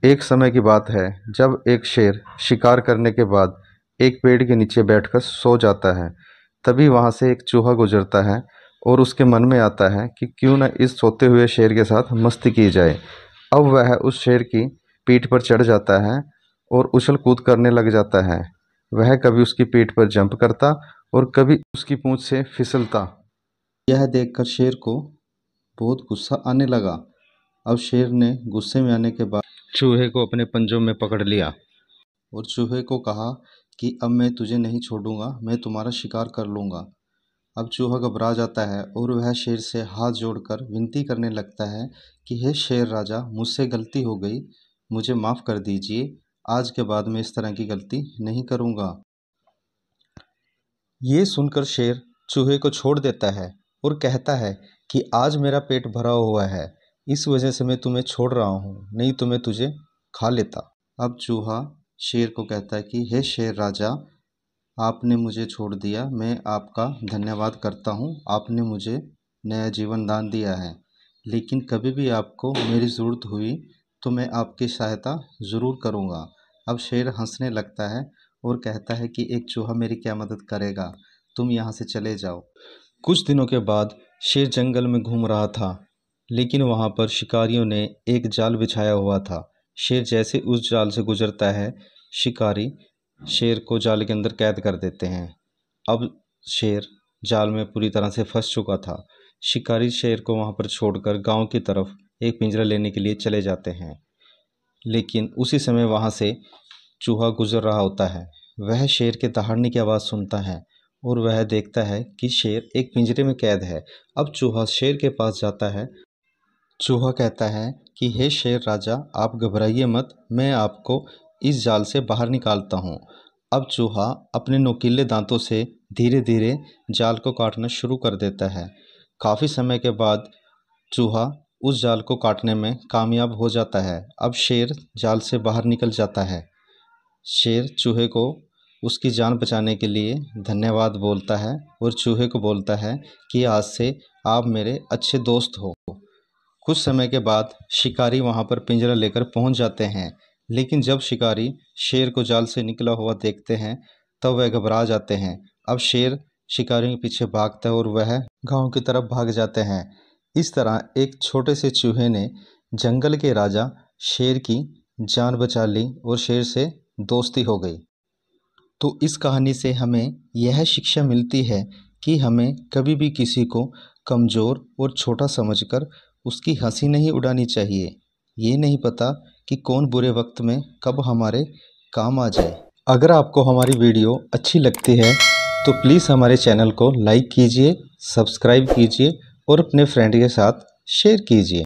एक समय की बात है जब एक शेर शिकार करने के बाद एक पेड़ के नीचे बैठकर सो जाता है। तभी वहाँ से एक चूहा गुजरता है और उसके मन में आता है कि क्यों न इस सोते हुए शेर के साथ मस्ती की जाए। अब वह उस शेर की पीठ पर चढ़ जाता है और उछल कूद करने लग जाता है। वह कभी उसकी पीठ पर जंप करता और कभी उसकी पूंछ से फिसलता। यह देखकर शेर को बहुत गुस्सा आने लगा। अब शेर ने गुस्से में आने के बाद चूहे को अपने पंजों में पकड़ लिया और चूहे को कहा कि अब मैं तुझे नहीं छोड़ूंगा, मैं तुम्हारा शिकार कर लूंगा। अब चूहा घबरा जाता है और वह शेर से हाथ जोड़कर विनती करने लगता है कि हे शेर राजा, मुझसे गलती हो गई, मुझे माफ़ कर दीजिए। आज के बाद मैं इस तरह की गलती नहीं करूंगा। ये सुनकर शेर चूहे को छोड़ देता है और कहता है कि आज मेरा पेट भरा हुआ है, इस वजह से मैं तुम्हें छोड़ रहा हूँ, नहीं तो मैं तुझे खा लेता। अब चूहा शेर को कहता है कि हे शेर राजा, आपने मुझे छोड़ दिया, मैं आपका धन्यवाद करता हूँ, आपने मुझे नया जीवन दान दिया है। लेकिन कभी भी आपको मेरी ज़रूरत हुई तो मैं आपकी सहायता ज़रूर करूँगा। अब शेर हंसने लगता है और कहता है कि एक चूहा मेरी क्या मदद करेगा, तुम यहाँ से चले जाओ। कुछ दिनों के बाद शेर जंगल में घूम रहा था, लेकिन वहाँ पर शिकारियों ने एक जाल बिछाया हुआ था। शेर जैसे उस जाल से गुजरता है, शिकारी शेर को जाल के अंदर कैद कर देते हैं। अब शेर जाल में पूरी तरह से फंस चुका था। शिकारी शेर को वहाँ पर छोड़कर गांव की तरफ एक पिंजरा लेने के लिए चले जाते हैं, लेकिन उसी समय वहाँ से चूहा गुजर रहा होता है। वह शेर के दहाड़ने की आवाज़ सुनता है और वह देखता है कि शेर एक पिंजरे में कैद है। अब चूहा शेर के पास जाता है। चूहा कहता है कि हे शेर राजा, आप घबराइए मत, मैं आपको इस जाल से बाहर निकालता हूँ। अब चूहा अपने नुकीले दांतों से धीरे धीरे जाल को काटना शुरू कर देता है। काफ़ी समय के बाद चूहा उस जाल को काटने में कामयाब हो जाता है। अब शेर जाल से बाहर निकल जाता है। शेर चूहे को उसकी जान बचाने के लिए धन्यवाद बोलता है और चूहे को बोलता है कि आज से आप मेरे अच्छे दोस्त हो। कुछ समय के बाद शिकारी वहां पर पिंजरा लेकर पहुंच जाते हैं, लेकिन जब शिकारी शेर को जाल से निकला हुआ देखते हैं तब वह घबरा जाते हैं। अब शेर शिकारी के पीछे भागता है और वह गांव की तरफ भाग जाते हैं। इस तरह एक छोटे से चूहे ने जंगल के राजा शेर की जान बचा ली और शेर से दोस्ती हो गई। तो इस कहानी से हमें यह शिक्षा मिलती है कि हमें कभी भी किसी को कमज़ोर और छोटा समझकर उसकी हंसी नहीं उड़ानी चाहिए। ये नहीं पता कि कौन बुरे वक्त में कब हमारे काम आ जाए। अगर आपको हमारी वीडियो अच्छी लगती है तो प्लीज़ हमारे चैनल को लाइक कीजिए, सब्सक्राइब कीजिए और अपने फ्रेंड के साथ शेयर कीजिए।